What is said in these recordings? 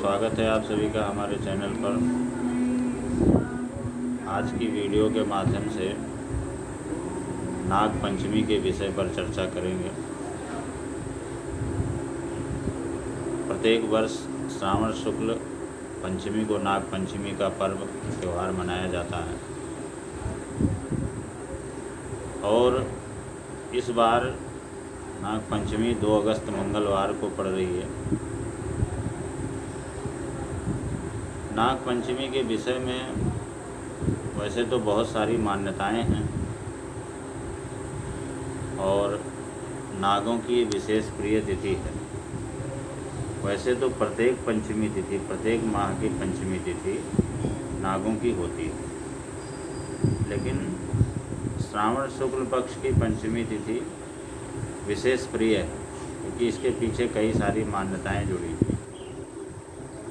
स्वागत है आप सभी का हमारे चैनल पर। आज की वीडियो के माध्यम से नाग पंचमी के विषय पर चर्चा करेंगे। प्रत्येक वर्ष श्रावण शुक्ल पंचमी को नाग पंचमी का पर्व त्यौहार मनाया जाता है और इस बार नाग पंचमी 2 अगस्त मंगलवार को पड़ रही है। नाग पंचमी के विषय में वैसे तो बहुत सारी मान्यताएं हैं और नागों की विशेष प्रिय तिथि है। वैसे तो प्रत्येक पंचमी तिथि, प्रत्येक माह की पंचमी तिथि नागों की होती है, लेकिन श्रावण शुक्ल पक्ष की पंचमी तिथि विशेष प्रिय है क्योंकि इसके पीछे कई सारी मान्यताएं जुड़ी हुई,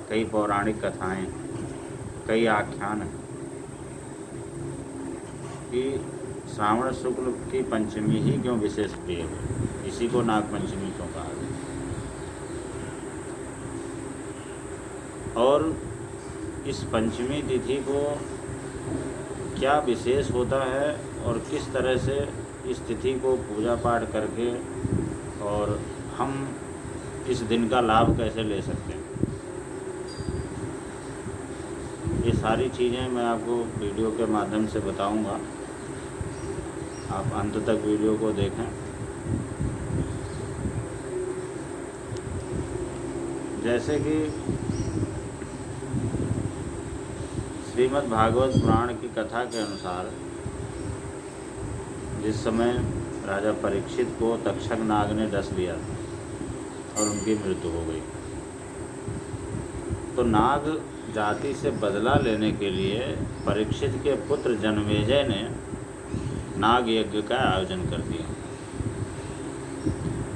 कई पौराणिक कथाएं, कई आख्यान हैं कि श्रावण शुक्ल की पंचमी ही क्यों विशेष प्रिय है, इसी को नाग पंचमी क्यों कहा गया। और इस पंचमी तिथि को क्या विशेष होता है और किस तरह से इस तिथि को पूजा पाठ करके और हम इस दिन का लाभ कैसे ले सकते हैं, ये सारी चीज़ें मैं आपको वीडियो के माध्यम से बताऊंगा। आप अंत तक वीडियो को देखें। जैसे कि श्रीमद् भागवत पुराण की कथा के अनुसार जिस समय राजा परीक्षित को तक्षक नाग ने डस लिया और उनकी मृत्यु हो गई, तो नाग जाति से बदला लेने के लिए परीक्षित के पुत्र जन्मेजय ने नाग यज्ञ का आयोजन कर दिया।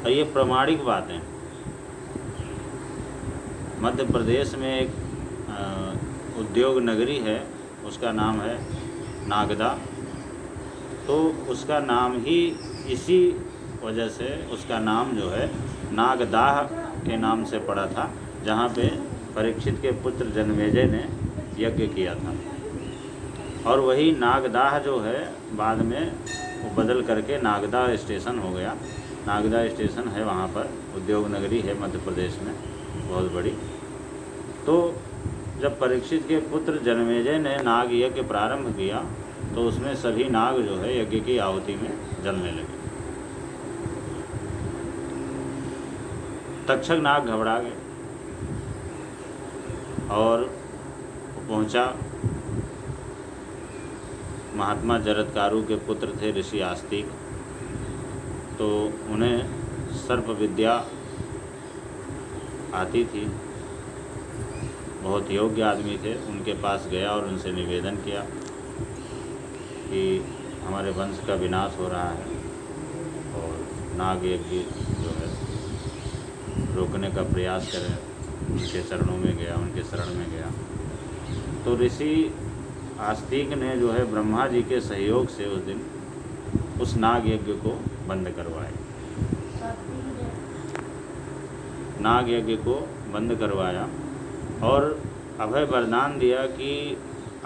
और ये प्रामाणिक बातें, मध्य प्रदेश में एक उद्योग नगरी है, उसका नाम है नागदा। तो उसका नाम ही इसी वजह से उसका नाम जो है नागदाह के नाम से पड़ा था, जहाँ पे परीक्षित के पुत्र जन्मेजय ने यज्ञ किया था। और वही नागदाह जो है बाद में वो बदल करके नागदा स्टेशन हो गया। नागदा स्टेशन है, वहाँ पर उद्योग नगरी है मध्य प्रदेश में बहुत बड़ी। तो जब परीक्षित के पुत्र जन्मेजय ने नाग यज्ञ प्रारंभ किया तो उसमें सभी नाग जो है यज्ञ की आहुति में जलने लगे। तक्षक नाग घबरा गए और पहुंचा। महात्मा जरत्कारु के पुत्र थे ऋषि आस्तिक, तो उन्हें सर्प विद्या आती थी, बहुत योग्य आदमी थे। उनके पास गया और उनसे निवेदन किया कि हमारे वंश का विनाश हो रहा है और नाग यज्ञ जो है रोकने का प्रयास करें। उनके चरणों में गया, उनके शरण में गया। तो ऋषि आस्तिक ने जो है ब्रह्मा जी के सहयोग से उस दिन उस नाग यज्ञ को बंद करवाया। नाग यज्ञ को बंद करवाया और अभय वरदान दिया कि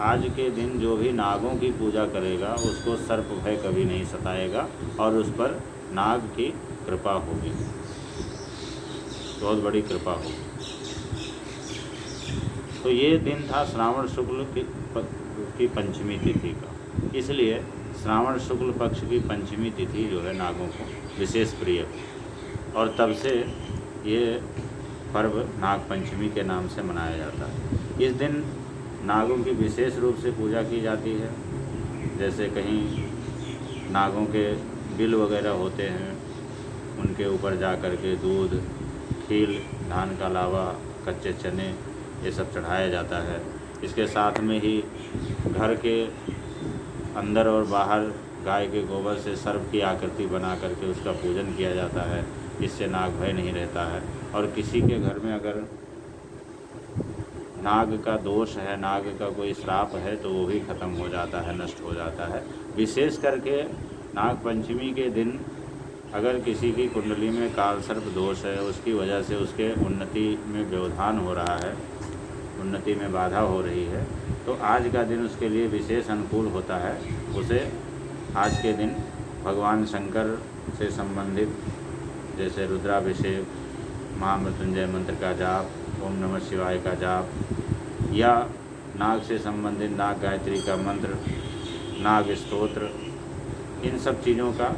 आज के दिन जो भी नागों की पूजा करेगा उसको सर्प भय कभी नहीं सताएगा और उस पर नाग की कृपा होगी, बहुत बड़ी कृपा होगी। तो ये दिन था श्रावण शुक्ल की पंचमी तिथि का, इसलिए श्रावण शुक्ल पक्ष की पंचमी तिथि जो है नागों को विशेष प्रिय है और तब से ये पर्व नाग पंचमी के नाम से मनाया जाता है। इस दिन नागों की विशेष रूप से पूजा की जाती है। जैसे कहीं नागों के बिल वगैरह होते हैं, उनके ऊपर जा कर के दूध, खील, धान का लावा, कच्चे चने ये सब चढ़ाया जाता है। इसके साथ में ही घर के अंदर और बाहर गाय के गोबर से सर्प की आकृति बना करके उसका पूजन किया जाता है। इससे नाग भय नहीं रहता है। और किसी के घर में अगर नाग का दोष है, नाग का कोई श्राप है, तो वो भी ख़त्म हो जाता है, नष्ट हो जाता है। विशेष करके नाग पंचमी के दिन अगर किसी की कुंडली में काल सर्प दोष है, उसकी वजह से उसके उन्नति में व्यवधान हो रहा है, उन्नति में बाधा हो रही है, तो आज का दिन उसके लिए विशेष अनुकूल होता है। उसे आज के दिन भगवान शंकर से संबंधित जैसे रुद्राभिषेक, महामृत्युंजय मंत्र का जाप, ओम नमः शिवाय का जाप, या नाग से संबंधित नाग गायत्री का मंत्र, नाग स्तोत्र, इन सब चीज़ों का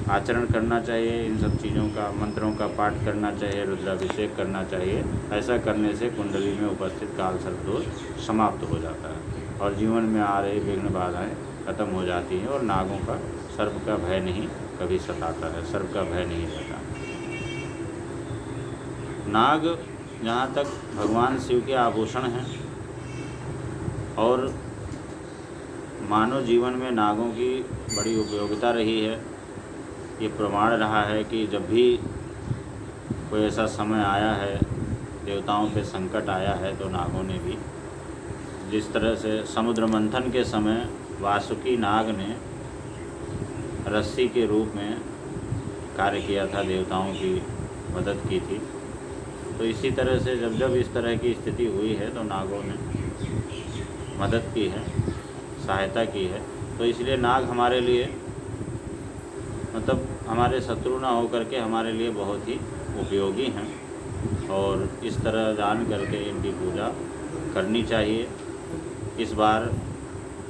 आचरण करना चाहिए, इन सब चीज़ों का मंत्रों का पाठ करना चाहिए, रुद्राभिषेक करना चाहिए। ऐसा करने से कुंडली में उपस्थित काल सर्प दोष समाप्त हो जाता है और जीवन में आ रही विघ्न बाधाएं खत्म हो जाती हैं और नागों का, सर्प का भय नहीं कभी सताता है, सर्प का भय नहीं रहता। नाग जहाँ तक भगवान शिव के आभूषण हैं और मानव जीवन में नागों की बड़ी उपयोगिता रही है। ये प्रमाण रहा है कि जब भी कोई ऐसा समय आया है, देवताओं पे संकट आया है, तो नागों ने भी, जिस तरह से समुद्र मंथन के समय वासुकी नाग ने रस्सी के रूप में कार्य किया था, देवताओं की मदद की थी, तो इसी तरह से जब जब इस तरह की स्थिति हुई है तो नागों ने मदद की है, सहायता की है। तो इसलिए नाग हमारे लिए, मतलब हमारे शत्रु ना हो करके हमारे लिए बहुत ही उपयोगी हैं और इस तरह जान करके इनकी पूजा करनी चाहिए। इस बार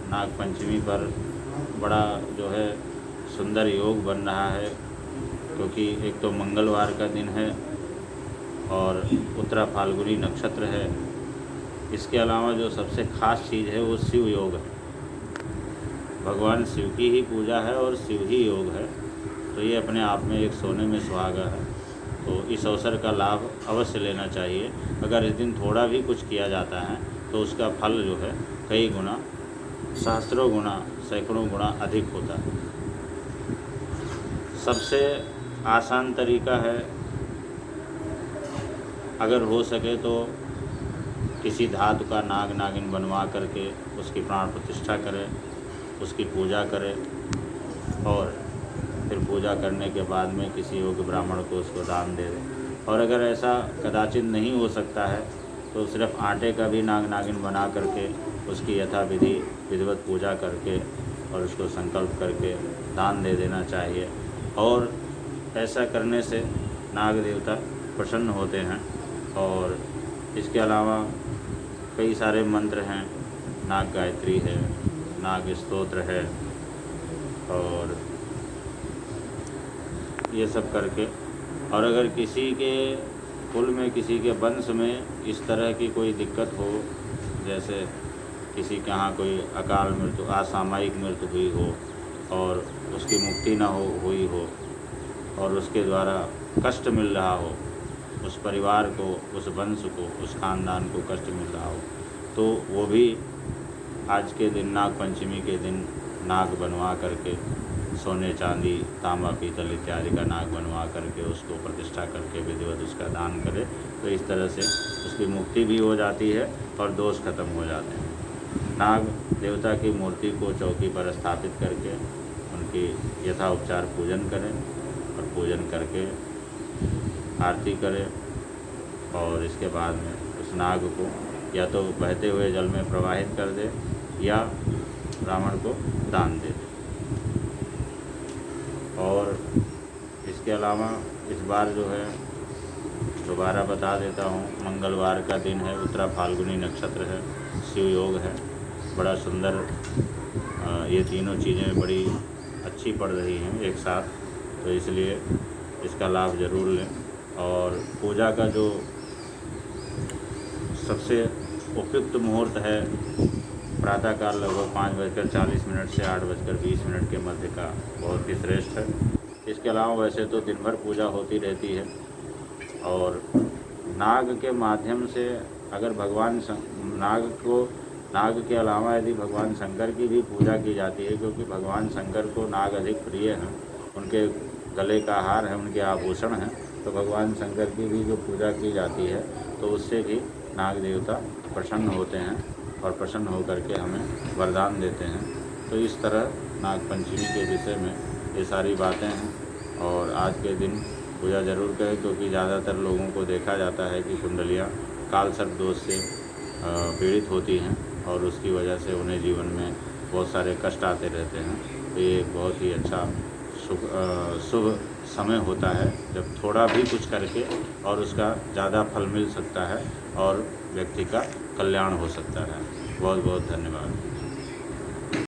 नाग पंचमी पर बड़ा जो है सुंदर योग बन रहा है, क्योंकि एक तो मंगलवार का दिन है और उत्तरा फाल्गुनी नक्षत्र है। इसके अलावा जो सबसे खास चीज़ है वो शिव योग है, भगवान शिव की ही पूजा है और शिव ही योग है, तो ये अपने आप में एक सोने में सुहागा है। तो इस अवसर का लाभ अवश्य लेना चाहिए। अगर इस दिन थोड़ा भी कुछ किया जाता है तो उसका फल जो है कई गुना, सहस्त्रों गुना, सैकड़ों गुना अधिक होता है। सबसे आसान तरीका है, अगर हो सके तो किसी धातु का नाग नागिन बनवा करके उसकी प्राण प्रतिष्ठा करें, उसकी पूजा करें और फिर पूजा करने के बाद में किसी योग्य ब्राह्मण को उसको दान दे दें। और अगर ऐसा कदाचित नहीं हो सकता है तो सिर्फ आटे का भी नाग नागिन बना करके उसकी यथाविधि विधिवत पूजा करके और उसको संकल्प करके दान दे देना चाहिए। और ऐसा करने से नाग देवता प्रसन्न होते हैं। और इसके अलावा कई सारे मंत्र हैं, नाग गायत्री है, नाग स्तोत्र है, और ये सब करके, और अगर किसी के कुल में, किसी के वंश में इस तरह की कोई दिक्कत हो, जैसे किसी के यहाँ कोई अकाल मृत्यु, असामयिक मृत्यु हुई हो और उसकी मुक्ति ना हुई हो और उसके द्वारा कष्ट मिल रहा हो, उस परिवार को, उस वंश को, उस खानदान को कष्ट मिल रहा हो, तो वो भी आज के दिन, नाग पंचमी के दिन, नाग बनवा करके, सोने चांदी तांबा पीतल इत्यादि का नाग बनवा करके उसको प्रतिष्ठा करके विधिवत उसका दान करे, तो इस तरह से उसकी मुक्ति भी हो जाती है और दोष खत्म हो जाते हैं। नाग देवता की मूर्ति को चौकी पर स्थापित करके उनकी यथाउपचार पूजन करें और पूजन करके आरती करें और इसके बाद में उस नाग को या तो बहते हुए जल में प्रवाहित कर दे या ब्राह्मण को दान दे। और इसके अलावा इस बार जो है दोबारा बता देता हूँ, मंगलवार का दिन है, उत्तरा फाल्गुनी नक्षत्र है, शिव योग है, बड़ा सुंदर, ये तीनों चीज़ें बड़ी अच्छी पड़ रही हैं एक साथ, तो इसलिए इसका लाभ ज़रूर लें। और पूजा का जो सबसे उपयुक्त मुहूर्त है प्रातःकाल लगभग 5:40 से 8:20 के मध्य का बहुत ही श्रेष्ठ है। इसके अलावा वैसे तो दिन भर पूजा होती रहती है और नाग के माध्यम से अगर नाग के अलावा यदि भगवान शंकर की भी पूजा की जाती है, क्योंकि भगवान शंकर को नाग अधिक प्रिय हैं, उनके गले का हार है, उनके आभूषण हैं, तो भगवान शंकर की भी जो पूजा की जाती है तो उससे भी नाग देवता प्रसन्न होते हैं और प्रसन्न होकर के हमें वरदान देते हैं। तो इस तरह नाग पंचमी के विषय में ये सारी बातें हैं। और आज के दिन पूजा ज़रूर करें, क्योंकि ज़्यादातर लोगों को देखा जाता है कि कुंडलियाँ काल सर्प दोष से पीड़ित होती हैं और उसकी वजह से उन्हें जीवन में बहुत सारे कष्ट आते रहते हैं। तो ये बहुत ही अच्छा शुभ समय होता है जब थोड़ा भी कुछ करके और उसका ज़्यादा फल मिल सकता है और व्यक्ति का कल्याण हो सकता है। बहुत बहुत धन्यवाद।